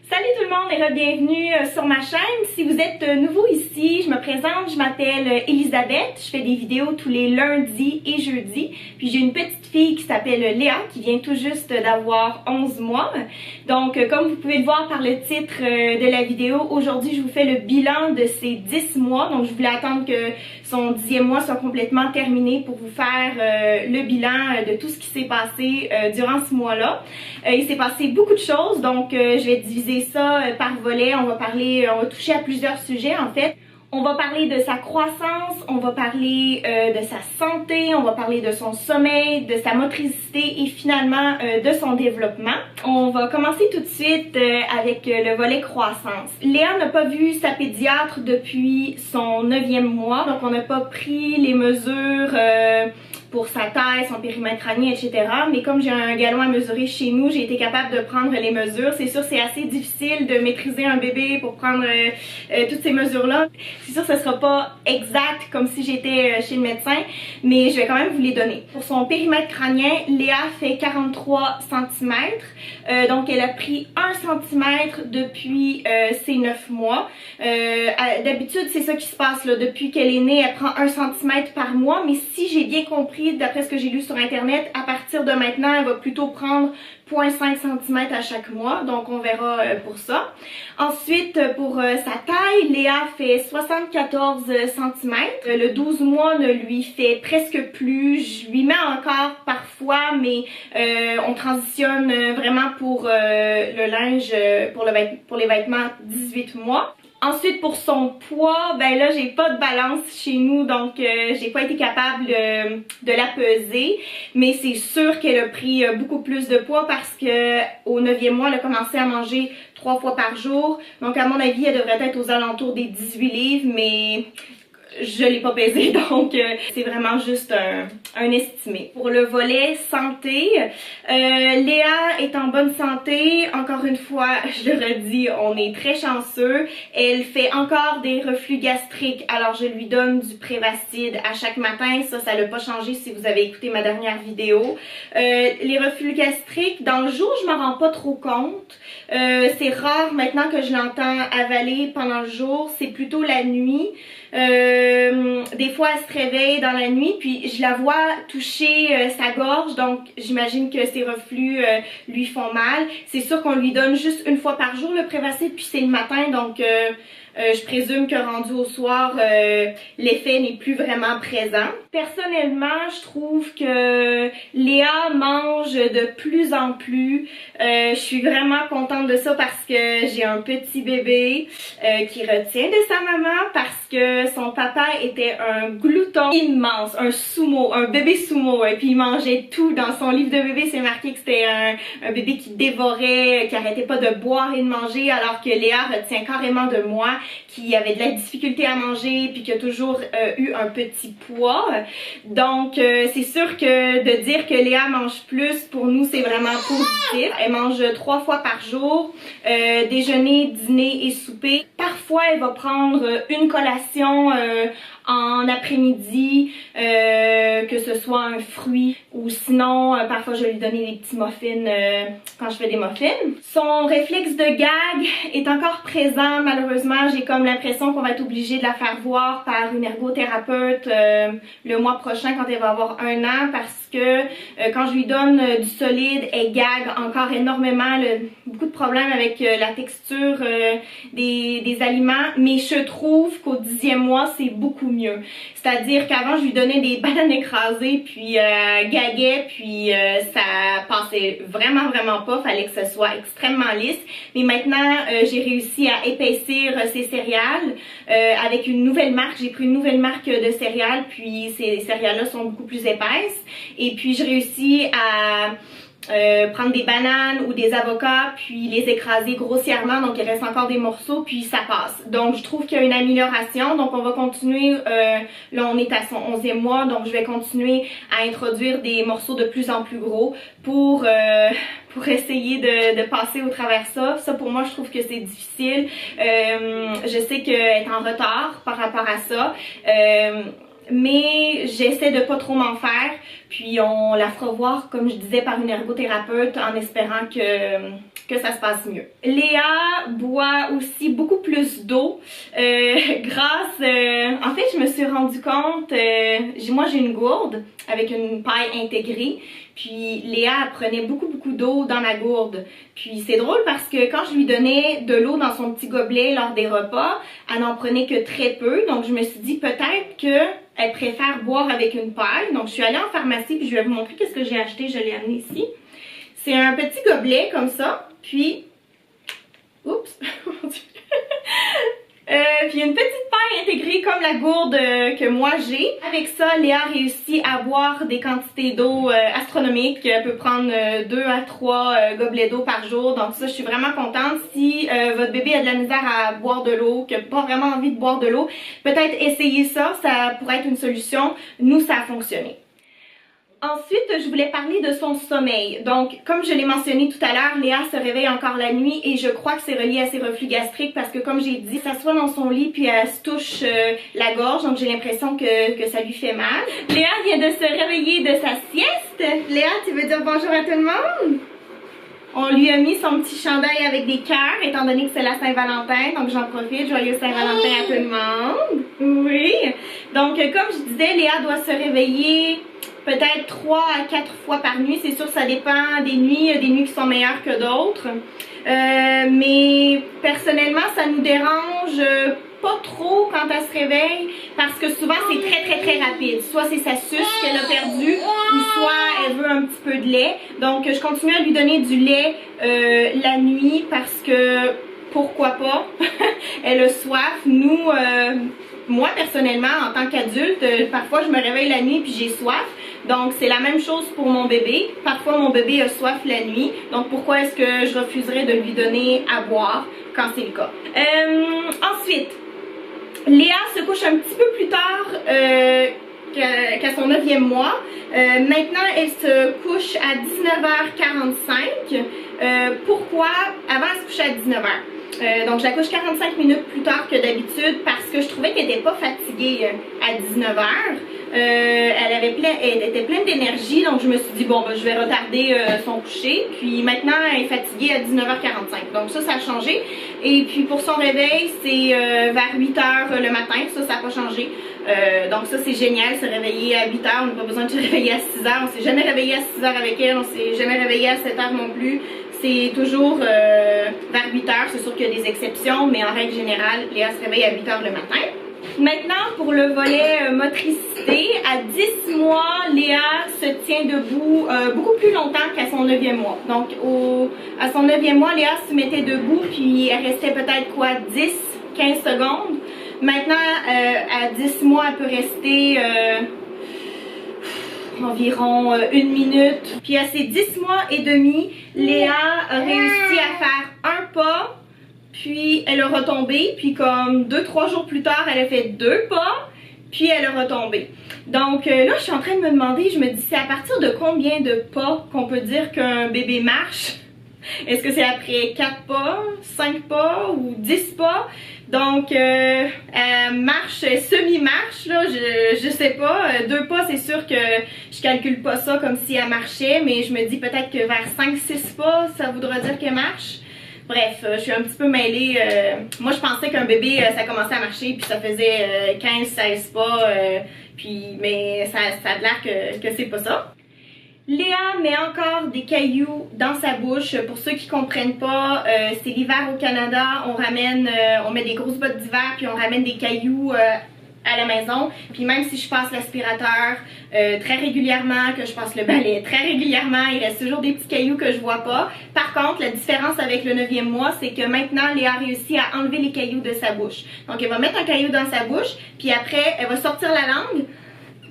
Salut tout le monde et bienvenue sur ma chaîne. Si vous êtes nouveau ici, je me présente, je m'appelle Elisabeth. Je fais des vidéos tous les lundis et jeudis. Puis j'ai une petite fille qui s'appelle Léa qui vient tout juste d'avoir 11 mois. Donc comme vous pouvez le voir par le titre de la vidéo, aujourd'hui je vous fais le bilan de ses 10 mois. Donc je voulais attendre que son 10e mois soit complètement terminé pour vous faire le bilan de tout ce qui s'est passé durant ce mois-là. Il s'est passé beaucoup de choses, donc je vais diviser ça par volet. On va toucher à plusieurs sujets en fait. On va parler de sa croissance, on va parler de sa santé, on va parler de son sommeil, de sa motricité et finalement de son développement. On va commencer tout de suite avec le volet croissance. Léa n'a pas vu sa pédiatre depuis son 9e mois, donc on n'a pas pris les mesures pour sa taille, son périmètre crânien, etc. Mais comme j'ai un galon à mesurer chez nous, j'ai été capable de prendre les mesures. C'est sûr, c'est assez difficile de maîtriser un bébé pour prendre toutes ces mesures-là. C'est sûr, ce sera pas exact comme si j'étais chez le médecin, mais je vais quand même vous les donner. Pour son périmètre crânien, Léa fait 43 cm. Donc, elle a pris 1 cm depuis ses 9 mois. D'habitude, c'est ça qui se passe là. Depuis qu'elle est née, elle prend 1 cm par mois. Mais si j'ai bien compris, d'après ce que j'ai lu sur internet, à partir de maintenant, elle va plutôt prendre 0,5 cm à chaque mois, donc on verra pour ça. Ensuite, pour sa taille, Léa fait 74 cm. Le 12 mois ne lui fait presque plus. Je lui mets encore parfois, mais on transitionne vraiment pour le linge, pour les vêtements 18 mois. Ensuite, pour son poids, ben là, j'ai pas de balance chez nous, donc j'ai pas été capable de la peser. Mais c'est sûr qu'elle a pris beaucoup plus de poids parce que au 9e mois, elle a commencé à manger 3 fois par jour. Donc, à mon avis, elle devrait être aux alentours des 18 livres, mais je l'ai pas pesé, donc c'est vraiment juste un estimé. Pour le volet santé, Léa est en bonne santé. Encore une fois, je le redis, on est très chanceux. Elle fait encore des reflux gastriques, alors je lui donne du Prévacid à chaque matin. Ça l'a pas changé si vous avez écouté ma dernière vidéo. Les reflux gastriques, dans le jour, je m'en rends pas trop compte. C'est rare maintenant que je l'entends avaler pendant le jour, c'est plutôt la nuit. Des fois elle se réveille dans la nuit puis je la vois toucher sa gorge, donc j'imagine que ses reflux lui font mal. C'est sûr qu'on lui donne juste 1 fois par jour le Prévacid, puis c'est le matin, donc je présume que rendu au soir, l'effet n'est plus vraiment présent. Personnellement, je trouve que Léa mange de plus en plus. Je suis vraiment contente de ça parce que j'ai un petit bébé qui retient de sa maman parce que son papa était un glouton immense, un sumo, un bébé sumo. Et puis il mangeait tout. Dans son livre de bébé, c'est marqué que c'était un bébé qui dévorait, qui arrêtait pas de boire et de manger, alors que Léa retient carrément de moi, qui avait de la difficulté à manger puis qui a toujours eu un petit poids. Donc c'est sûr que de dire que Léa mange plus, pour nous c'est vraiment positif. Elle mange 3 fois par jour, déjeuner, dîner et souper. Parfois elle va prendre une collation en après-midi, que ce soit un fruit ou sinon parfois je vais lui donner des petits muffins quand je fais des muffins. Son réflexe de gag est encore présent malheureusement. J'ai comme l'impression qu'on va être obligé de la faire voir par une ergothérapeute le mois prochain quand elle va avoir 1 an, parce que quand je lui donne du solide, elle gag encore énormément. Beaucoup de problèmes avec la texture des aliments, mais je trouve qu'au 10e mois c'est beaucoup mieux. C'est-à-dire qu'avant je lui donnais des bananes écrasées puis gaguait, puis ça passait vraiment pas, fallait que ce soit extrêmement lisse. Mais maintenant j'ai réussi à épaissir ses céréales avec une nouvelle marque. J'ai pris une nouvelle marque de céréales, puis ces céréales-là sont beaucoup plus épaisses. Et puis je réussis à prendre des bananes ou des avocats puis les écraser grossièrement, donc il reste encore des morceaux puis ça passe. Donc je trouve qu'il y a une amélioration, donc on va continuer. Là on est à son 11e mois, donc je vais continuer à introduire des morceaux de plus en plus gros pour essayer de passer au travers ça. Ça pour moi je trouve que c'est difficile. Je sais qu'elle est en retard par rapport à ça. Mais j'essaie de pas trop m'en faire, puis on la fera voir, comme je disais, par une ergothérapeute, en espérant que que ça se passe mieux. Léa boit aussi beaucoup plus d'eau en fait, je me suis rendu compte, moi j'ai une gourde avec une paille intégrée, puis Léa prenait beaucoup d'eau dans la gourde. Puis c'est drôle parce que quand je lui donnais de l'eau dans son petit gobelet lors des repas, elle n'en prenait que très peu, donc je me suis dit peut-être qu'elle préfère boire avec une paille. Donc je suis allée en pharmacie puis je vais vous montrer qu'est-ce que j'ai acheté, je l'ai amené ici. C'est un petit gobelet comme ça, puis... Oups! Puis une petite paille intégrée comme la gourde que moi j'ai. Avec ça, Léa réussit à boire des quantités d'eau astronomiques. Elle peut prendre 2 à 3 gobelets d'eau par jour. Donc ça, je suis vraiment contente. Si votre bébé a de la misère à boire de l'eau, qu'il n'a pas vraiment envie de boire de l'eau, peut-être essayer ça, ça pourrait être une solution. Nous, ça a fonctionné. Ensuite, je voulais parler de son sommeil. Donc, comme je l'ai mentionné tout à l'heure, Léa se réveille encore la nuit et je crois que c'est relié à ses reflux gastriques parce que, comme j'ai dit, elle s'assoit dans son lit puis elle se touche la gorge, donc j'ai l'impression que ça lui fait mal. Léa vient de se réveiller de sa sieste. Léa, tu veux dire bonjour à tout le monde? On lui a mis son petit chandail avec des cœurs, étant donné que c'est la Saint-Valentin, donc j'en profite. Joyeux Saint-Valentin à tout le monde. Oui. Donc, comme je disais, Léa doit se réveiller peut-être 3 à 4 fois par nuit. C'est sûr, ça dépend des nuits. Il y a des nuits qui sont meilleures que d'autres. Mais personnellement, ça nous dérange pas trop quand elle se réveille parce que souvent c'est très rapide. Soit c'est sa suce qu'elle a perdue ou soit elle veut un petit peu de lait. Donc je continue à lui donner du lait la nuit parce que pourquoi pas. Elle a soif. Nous, moi personnellement en tant qu'adulte, parfois je me réveille la nuit puis j'ai soif. Donc c'est la même chose pour mon bébé. Parfois mon bébé a soif la nuit. Donc pourquoi est-ce que je refuserais de lui donner à boire quand c'est le cas? Ensuite, Léa se couche un petit peu plus tard qu'à son 9e mois. Maintenant, elle se couche à 19h45. Pourquoi? Avant, elle se couchait à 19h. Donc, je la couche 45 minutes plus tard que d'habitude parce que je trouvais qu'elle n'était pas fatiguée à 19h. Elle était pleine d'énergie, donc je me suis dit, bon, ben, je vais retarder son coucher. Puis maintenant, elle est fatiguée à 19h45. Donc ça a changé. Et puis pour son réveil, c'est vers 8h le matin. Ça n'a pas changé. Donc ça, c'est génial, se réveiller à 8h. On n'a pas besoin de se réveiller à 6h. On s'est jamais réveillé à 6h avec elle. On s'est jamais réveillé à 7h non plus. C'est toujours vers 8h. C'est sûr qu'il y a des exceptions, mais en règle générale, Léa se réveille à 8h le matin. Maintenant, pour le volet motricité, à 10 mois, Léa se tient debout beaucoup plus longtemps qu'à son 9e mois. Donc, à son 9e mois, Léa se mettait debout, puis elle restait peut-être quoi, 10-15 secondes. Maintenant, à 10 mois, elle peut rester environ 1 minute. Puis à ses 10 mois et demi, Léa a réussi à faire un pas. Puis elle a retombé, puis comme 2-3 jours plus tard, elle a fait 2 pas, puis elle a retombé. Donc là, je suis en train de me demander, je me dis, c'est à partir de combien de pas qu'on peut dire qu'un bébé marche? Est-ce que c'est après 4 pas, 5 pas ou 10 pas? Donc, elle marche, semi-marche, là, je sais pas. 2 pas, c'est sûr que je calcule pas ça comme si elle marchait, mais je me dis peut-être que vers 5-6 pas, ça voudra dire qu'elle marche. Bref, je suis un petit peu mêlée. Moi, je pensais qu'un bébé, ça commençait à marcher, puis ça faisait 15-16 pas, mais ça a l'air que c'est pas ça. Léa met encore des cailloux dans sa bouche. Pour ceux qui comprennent pas, c'est l'hiver au Canada. On met des grosses bottes d'hiver, puis on ramène des cailloux à la maison. Puis même si je passe l'aspirateur très régulièrement, que je passe le balai très régulièrement, il reste toujours des petits cailloux que je vois pas. Par contre, la différence avec le 9e mois, c'est que maintenant, Léa réussit à enlever les cailloux de sa bouche. Donc elle va mettre un caillou dans sa bouche, puis après, elle va sortir la langue,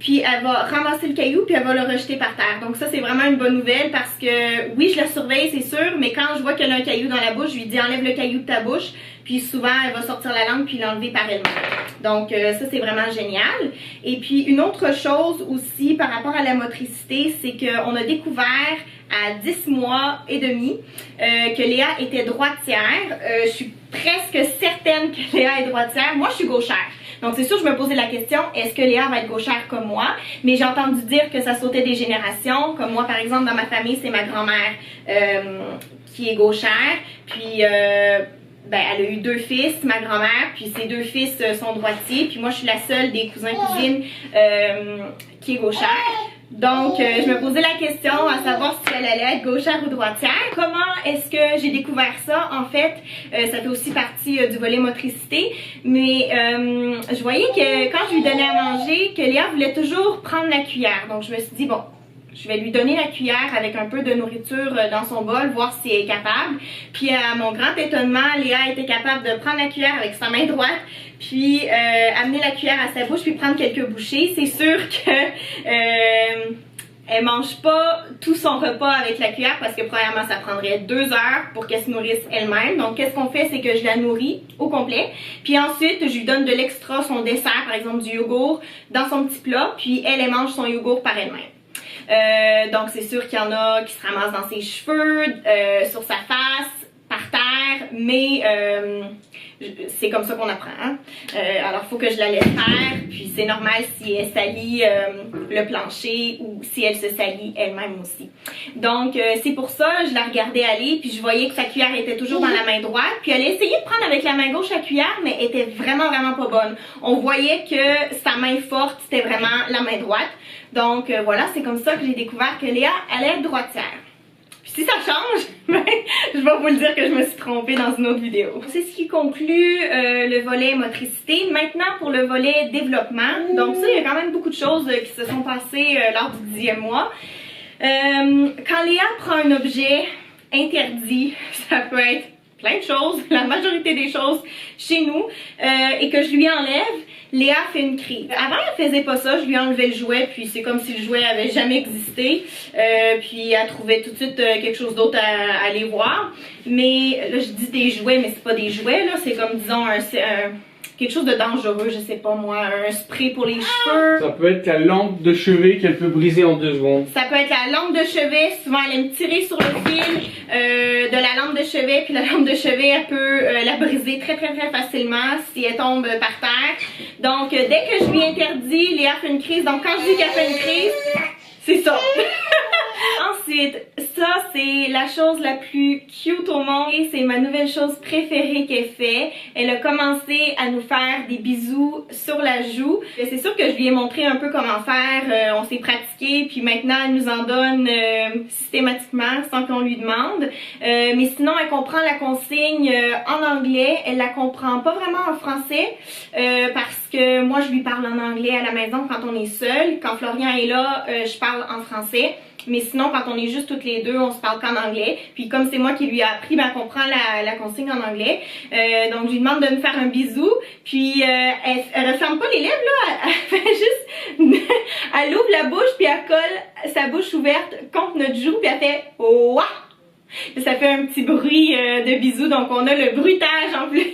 puis elle va ramasser le caillou, puis elle va le rejeter par terre. Donc ça, c'est vraiment une bonne nouvelle parce que, oui, je la surveille, c'est sûr, mais quand je vois qu'elle a un caillou dans la bouche, je lui dis « enlève le caillou de ta bouche », puis souvent, elle va sortir la langue puis l'enlever par elle-même. Donc ça, c'est vraiment génial. Et puis, une autre chose aussi par rapport à la motricité, c'est qu'on a découvert à 10 mois et demi que Léa était droitière. Je suis presque certaine que Léa est droitière. Moi, je suis gauchère. Donc c'est sûr, je me posais la question, est-ce que Léa va être gauchère comme moi? Mais j'ai entendu dire que ça sautait des générations. Comme moi, par exemple, dans ma famille, c'est ma grand-mère qui est gauchère, puis ben, elle a eu 2 fils, ma grand-mère, puis ses 2 fils sont droitiers, puis moi je suis la seule des cousins-cousines qui est gauchère. Donc, je me posais la question à savoir si elle allait être gauchère ou droitière. Comment est-ce que j'ai découvert ça? En fait, ça fait aussi partie du volet motricité, mais je voyais que quand je lui donnais à manger, que Léa voulait toujours prendre la cuillère. Donc, je me suis dit, bon, je vais lui donner la cuillère avec un peu de nourriture dans son bol, voir si elle est capable. Puis à mon grand étonnement, Léa était capable de prendre la cuillère avec sa main droite, puis amener la cuillère à sa bouche, puis prendre quelques bouchées. C'est sûr que elle mange pas tout son repas avec la cuillère parce que premièrement ça prendrait 2 heures pour qu'elle se nourrisse elle-même. Donc qu'est-ce qu'on fait, c'est que je la nourris au complet. Puis ensuite je lui donne de l'extra, son dessert, par exemple du yogourt, dans son petit plat. Puis elle mange son yogourt par elle-même. Donc c'est sûr qu'il y en a qui se ramassent dans ses cheveux, sur sa face, par terre, mais c'est comme ça qu'on apprend. Hein? Alors, il faut que je la laisse faire, puis c'est normal si elle salit le plancher ou si elle se salit elle-même aussi. Donc, c'est pour ça, je la regardais aller, puis je voyais que sa cuillère était toujours dans la main droite, puis elle essayait de prendre avec la main gauche la cuillère, mais elle était vraiment pas bonne. On voyait que sa main forte, c'était vraiment la main droite. Donc, voilà, c'est comme ça que j'ai découvert que Léa allait être droitière. Si ça change, je vais vous le dire que je me suis trompée dans une autre vidéo. C'est ce qui conclut le volet motricité. Maintenant pour le volet développement. Donc ça, il y a quand même beaucoup de choses qui se sont passées lors du 10e mois. Quand Léa prend un objet interdit, ça peut être plein de choses, la majorité des choses chez nous, et que je lui enlève, Léa fait une crise. Avant, elle faisait pas ça, je lui enlevais le jouet, puis c'est comme si le jouet avait jamais existé, puis elle trouvait tout de suite quelque chose d'autre à aller voir. Mais là, je dis des jouets, mais c'est pas des jouets, là, c'est comme, disons, quelque chose de dangereux, je sais pas moi, un spray pour les cheveux. Ça peut être la lampe de chevet qu'elle peut briser en 2 secondes. Ça peut être la lampe de chevet, souvent elle aime tirer sur le fil de la lampe de chevet, puis la lampe de chevet, elle peut la briser très facilement si elle tombe par terre. Donc dès que je lui interdis, Léa fait une crise, donc quand je dis qu'elle fait une crise, c'est ça. Ensuite, ça c'est la chose la plus cute au monde et c'est ma nouvelle chose préférée qu'elle fait. Elle a commencé à nous faire des bisous sur la joue. C'est sûr que je lui ai montré un peu comment faire, on s'est pratiqué puis maintenant elle nous en donne systématiquement sans qu'on lui demande. Mais sinon elle comprend la consigne en anglais, elle la comprend pas vraiment en français parce que moi je lui parle en anglais à la maison quand on est seul. Quand Florian est là, je parle en français. Mais sinon, quand on est juste toutes les deux, on se parle qu'en anglais. Puis comme c'est moi qui lui ai appris, ben, elle comprend la consigne en anglais. Donc je lui demande de me faire un bisou. Puis elle referme pas les lèvres là, elle fait juste... elle ouvre la bouche puis elle colle sa bouche ouverte contre notre joue puis elle fait « Ouah !» Ça fait un petit bruit de bisou, donc on a le bruitage en plus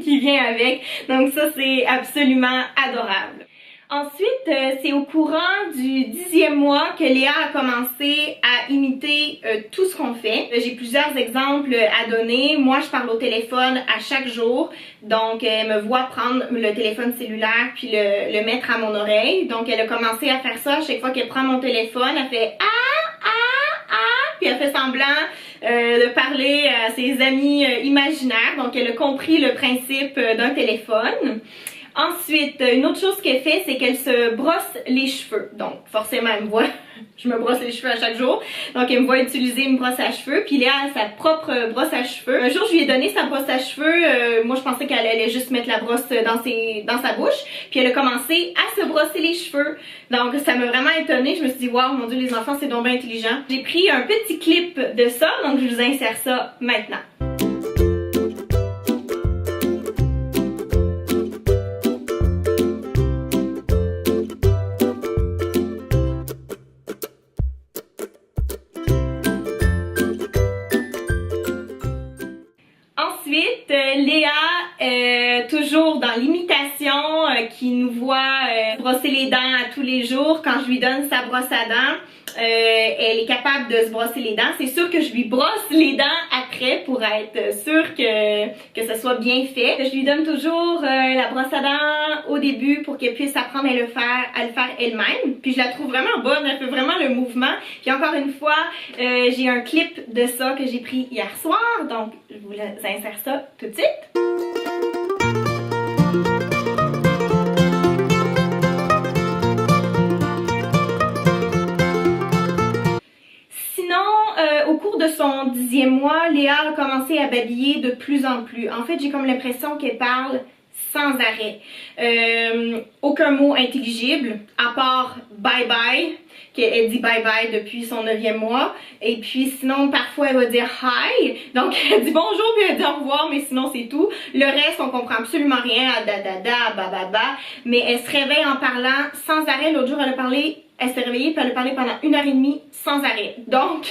qui vient avec. Donc ça, c'est absolument adorable. Ensuite, c'est au courant du 10e mois que Léa a commencé à imiter tout ce qu'on fait. J'ai plusieurs exemples à donner. Moi, je parle au téléphone à chaque jour. Donc, elle me voit prendre le téléphone cellulaire puis le mettre à mon oreille. Donc, elle a commencé à faire ça. À chaque fois qu'elle prend mon téléphone, elle fait « Ah! Ah! Ah! » puis elle fait semblant de parler à ses amis imaginaires. Donc, elle a compris le principe d'un téléphone. Ensuite, une autre chose qu'elle fait, c'est qu'elle se brosse les cheveux. Donc, forcément, elle me voit, je me brosse les cheveux à chaque jour. Donc, elle me voit utiliser une brosse à cheveux. Puis Léa a sa propre brosse à cheveux. Un jour, je lui ai donné sa brosse à cheveux. Moi, je pensais qu'elle allait juste mettre la brosse dans sa bouche. Puis elle a commencé à se brosser les cheveux. Donc, ça m'a vraiment étonnée. Je me suis dit, waouh, mon Dieu, les enfants, c'est donc bien intelligent. J'ai pris un petit clip de ça. Donc, je vous insère ça maintenant. Ensuite, Léa, toujours dans l'imitation, qui nous voit brosser les dents à tous les jours. Quand je lui donne sa brosse à dents, elle est capable de se brosser les dents. C'est sûr que je lui brosse les dents après après pour être sûre que ça soit bien fait. Je lui donne toujours la brosse à dents au début pour qu'elle puisse apprendre à le faire elle-même. Puis je la trouve vraiment bonne, elle fait vraiment le mouvement. Puis encore une fois, j'ai un clip de ça que j'ai pris hier soir, donc je vous insère ça tout de suite. Au cours de son 10e mois, Léa a commencé à babiller de plus en plus. En fait, j'ai comme l'impression qu'elle parle sans arrêt. Aucun mot intelligible, à part bye bye, qu'elle dit bye bye depuis son 9e mois. Et puis sinon, parfois, elle va dire hi. Donc, elle dit bonjour, puis elle dit au revoir, mais sinon, c'est tout. Le reste, on comprend absolument rien, à da da da, ba ba ba. Mais elle se réveille en parlant sans arrêt. L'autre jour, elle s'est réveillée puis elle a parlé pendant 1h30 sans arrêt. Donc,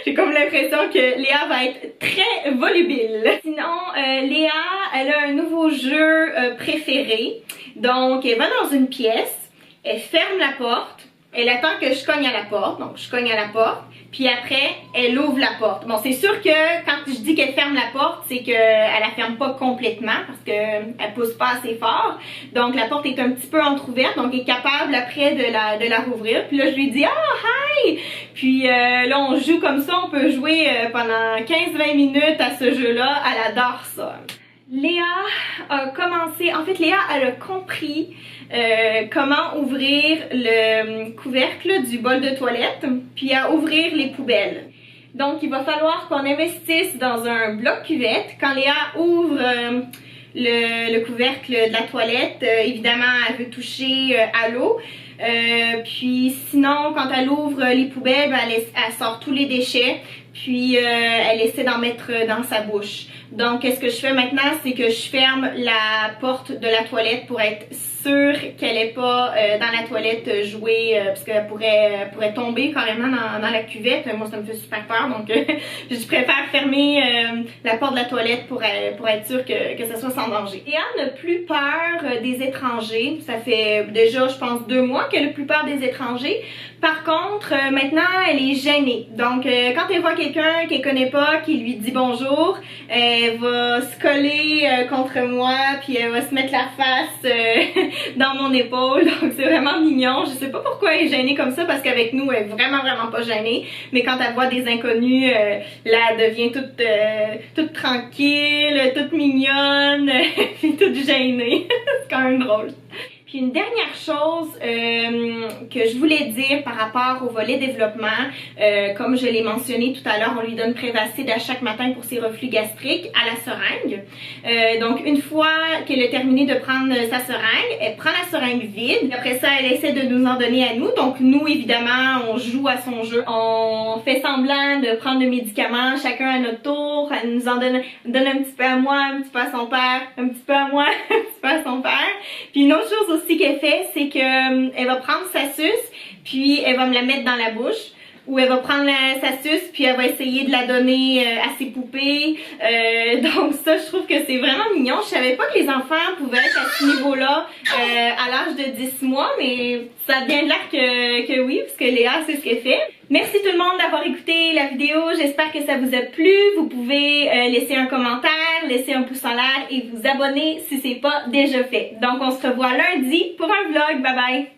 j'ai comme l'impression que Léa va être très volubile. Sinon, Léa, elle a un nouveau jeu préféré. Donc, elle va dans une pièce, elle ferme la porte, elle attend que je cogne à la porte. Donc, je cogne à la porte. Puis après, elle ouvre la porte. Bon, c'est sûr que quand je dis qu'elle ferme la porte, c'est qu'elle la ferme pas complètement parce qu'elle pousse pas assez fort. Donc, la porte est un petit peu entrouverte. Donc, elle est capable après de la rouvrir. Puis là, je lui dis « Ah, hi! » Puis là, on joue comme ça. On peut jouer pendant 15-20 minutes à ce jeu-là. Elle adore ça. Léa a commencé... En fait, Léa, elle a compris comment ouvrir le couvercle du bol de toilette, puis à ouvrir les poubelles. Donc, il va falloir qu'on investisse dans un bloc cuvette. Quand Léa ouvre le couvercle de la toilette, évidemment, elle veut toucher à l'eau. Puis sinon, quand elle ouvre les poubelles, ben, elle sort tous les déchets, puis elle essaie d'en mettre dans sa bouche. Donc, ce que je fais maintenant, c'est que je ferme la porte de la toilette pour être sûre qu'elle n'est pas dans la toilette jouer, parce qu'elle pourrait tomber carrément dans la cuvette. Moi, ça me fait super peur, donc je préfère fermer la porte de la toilette pour être sûre que ça soit sans danger. Léa n'a plus peur des étrangers. Ça fait déjà, je pense, 2 mois qu'elle n'a plus peur des étrangers. Par contre, maintenant, elle est gênée. Donc, quand elle voit quelqu'un qu'elle connaît pas, qui lui dit bonjour, elle va se coller contre moi, puis elle va se mettre la face dans mon épaule. Donc, c'est vraiment mignon. Je sais pas pourquoi elle est gênée comme ça, parce qu'avec nous, elle est vraiment pas gênée. Mais quand elle voit des inconnus, là, elle devient toute tranquille, toute mignonne, puis toute gênée. C'est quand même drôle. Puis une dernière chose que je voulais dire par rapport au volet développement, comme je l'ai mentionné tout à l'heure, on lui donne Prévacid à chaque matin pour ses reflux gastriques à la seringue. Donc une fois qu'elle a terminé de prendre sa seringue, elle prend la seringue vide. Après ça, elle essaie de nous en donner à nous. Donc nous, évidemment, on joue à son jeu. On fait semblant de prendre le médicament chacun à notre tour. Elle nous en donne un petit peu à moi, un petit peu à son père, un petit peu à moi, un petit peu à son père. Puis une autre chose aussi qu'elle fait, c'est que elle va prendre sa suce, puis elle va me la mettre dans la bouche, ou elle va prendre sa suce, puis elle va essayer de la donner à ses poupées. Donc ça, je trouve que c'est vraiment mignon. Je savais pas que les enfants pouvaient être à ce niveau-là à l'âge de 10 mois, mais ça a bien l'air que oui, parce que Léa, c'est ce qu'elle fait. Merci tout le monde d'avoir écouté la vidéo. J'espère que ça vous a plu. Vous pouvez laisser un commentaire, laisser un pouce en l'air et vous abonner si c'est pas déjà fait. Donc on se revoit lundi pour un vlog. Bye bye!